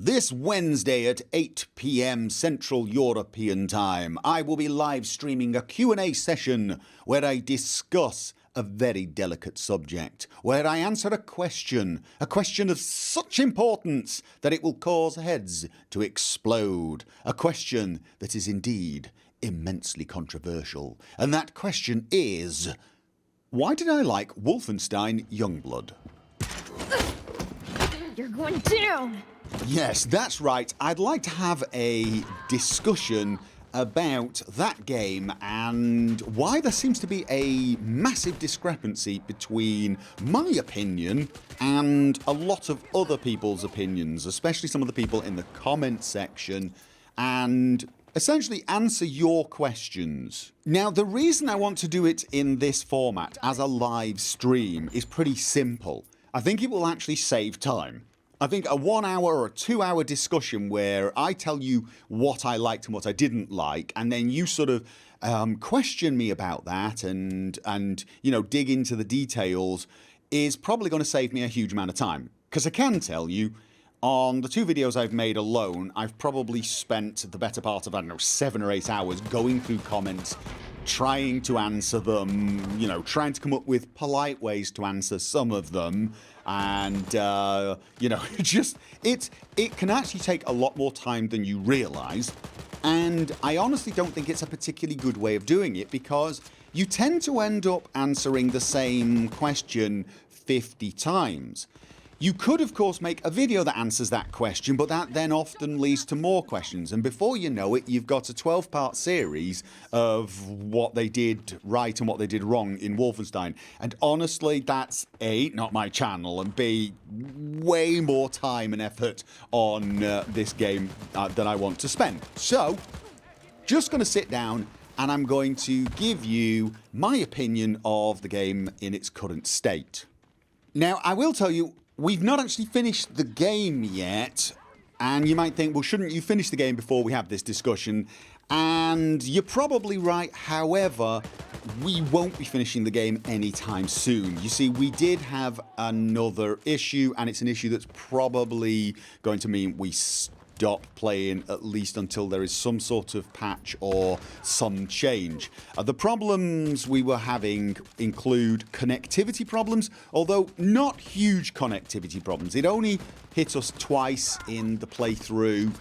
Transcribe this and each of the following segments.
This Wednesday at 8 p.m. Central European Time, I will be live streaming a Q&A session where I discuss a very delicate subject, where I answer a question of such importance that it will cause heads to explode, a question that is indeed immensely controversial. And that question is, why did I like Wolfenstein Youngblood? You're going down! Yes, that's right. I'd like to have a discussion about that game and why there seems to be a massive discrepancy between my opinion and a lot of other people's opinions, especially some of the people in the comment section, and essentially answer your questions. Now, the reason I want to do it in this format as a live stream is pretty simple. I think it will actually save time. I think a 1 hour or a 2 hour discussion where I tell you what I liked and what I didn't like, and then you sort of question me about that and you know, dig into the details, is probably going to save me a huge amount of time. Because I can tell you, on the 2 videos I've made alone, I've probably spent the better part of, I don't know, 7 or 8 hours going through comments, trying to answer them, you know, trying to come up with polite ways to answer some of them, and you know, it can actually take a lot more time than you realise, and I honestly don't think it's a particularly good way of doing it, because you tend to end up answering the same question 50 times. You could of course make a video that answers that question, but that then often leads to more questions, and before you know it you've got a 12-part series of what they did right and what they did wrong in Wolfenstein, and honestly that's A, not my channel, and B, way more time and effort on this game than I want to spend. So, just going to sit down and I'm going to give you my opinion of the game in its current state. Now, I will tell you, we've not actually finished the game yet, and you might think, well, shouldn't you finish the game before we have this discussion? And you're probably right, however, we won't be finishing the game anytime soon. You see, we did have another issue, and it's an issue that's probably going to mean we stop playing at least until there is some sort of patch or some change. The problems we were having include connectivity problems, although not huge connectivity problems. It only hit us twice in the playthrough,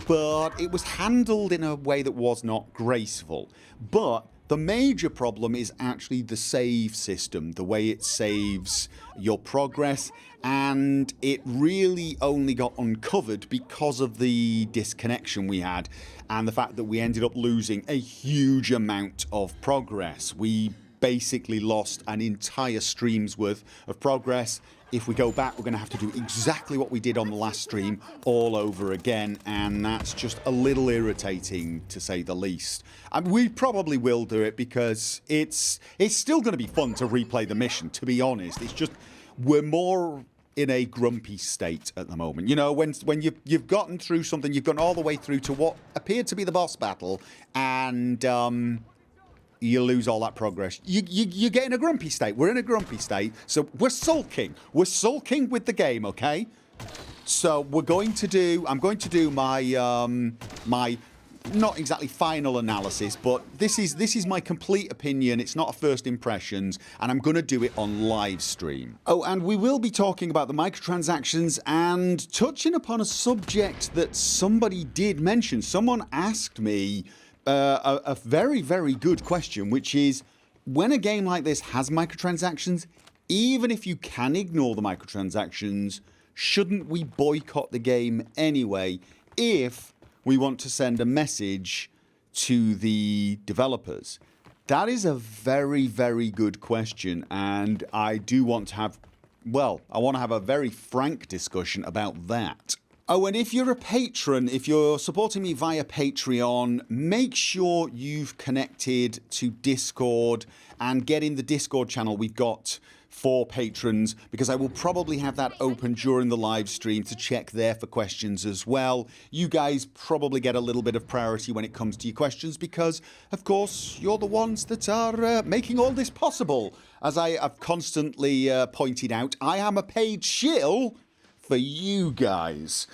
but it was handled in a way that was not graceful. But the major problem is actually the save system, the way it saves your progress, and it really only got uncovered because of the disconnection we had and the fact that we ended up losing a huge amount of progress. We basically lost an entire stream's worth of progress. If we go back, we're going to have to do exactly what we did on the last stream all over again, and that's just a little irritating to say the least. And we probably will do it because it's still going to be fun to replay the mission, to be honest. It's just we're more in a grumpy state at the moment. You know, when you've gotten through something, you've gone all the way through to what appeared to be the boss battle, and you lose all that progress. You get in a grumpy state. We're in a grumpy state, so we're sulking. We're sulking with the game, okay? So we're going to do, I'm going to do my my not exactly final analysis, but this is my complete opinion. It's not a first impressions, and I'm going to do it on live stream. Oh, and we will be talking about the microtransactions and touching upon a subject that somebody did mention. Someone asked me a very, very good question, which is, when a game like this has microtransactions, even if you can ignore the microtransactions, shouldn't we boycott the game anyway if we want to send a message to the developers? That is a very, very good question, and I do want to have, well, I want to have a very frank discussion about that. Oh, and if you're a patron, if you're supporting me via Patreon, make sure you've connected to Discord and get in the Discord channel we've got for patrons, because I will probably have that open during the live stream to check there for questions as well. You guys probably get a little bit of priority when it comes to your questions because, of course, you're the ones that are making all this possible. As I have constantly pointed out, I am a paid shill for you guys.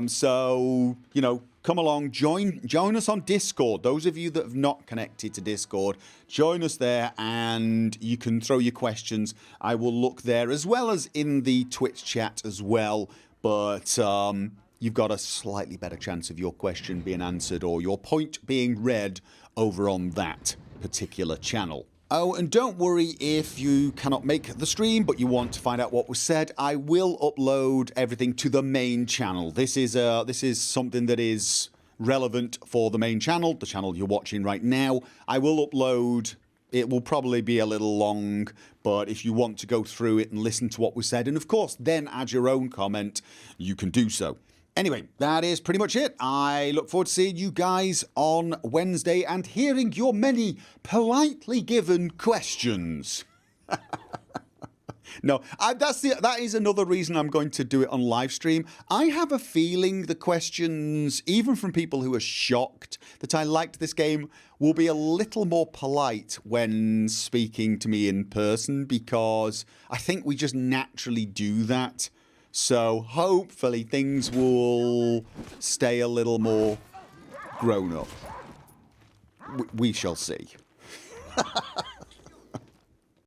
So, you know, come along, join us on Discord. Those of you that have not connected to Discord, join us there and you can throw your questions. I will look there as well as in the Twitch chat as well. But you've got a slightly better chance of your question being answered or your point being read over on that particular channel. Oh, and don't worry if you cannot make the stream, but you want to find out what was said. I will upload everything to the main channel. This is something that is relevant for the main channel, the channel you're watching right now. I will upload. It will probably be a little long, but if you want to go through it and listen to what was said, and of course then add your own comment, you can do so. Anyway, that is pretty much it. I look forward to seeing you guys on Wednesday and hearing your many politely given questions. No, that is another reason I'm going to do it on live stream. I have a feeling the questions, even from people who are shocked that I liked this game, will be a little more polite when speaking to me in person, because I think we just naturally do that. So hopefully things will stay a little more grown up. We shall see.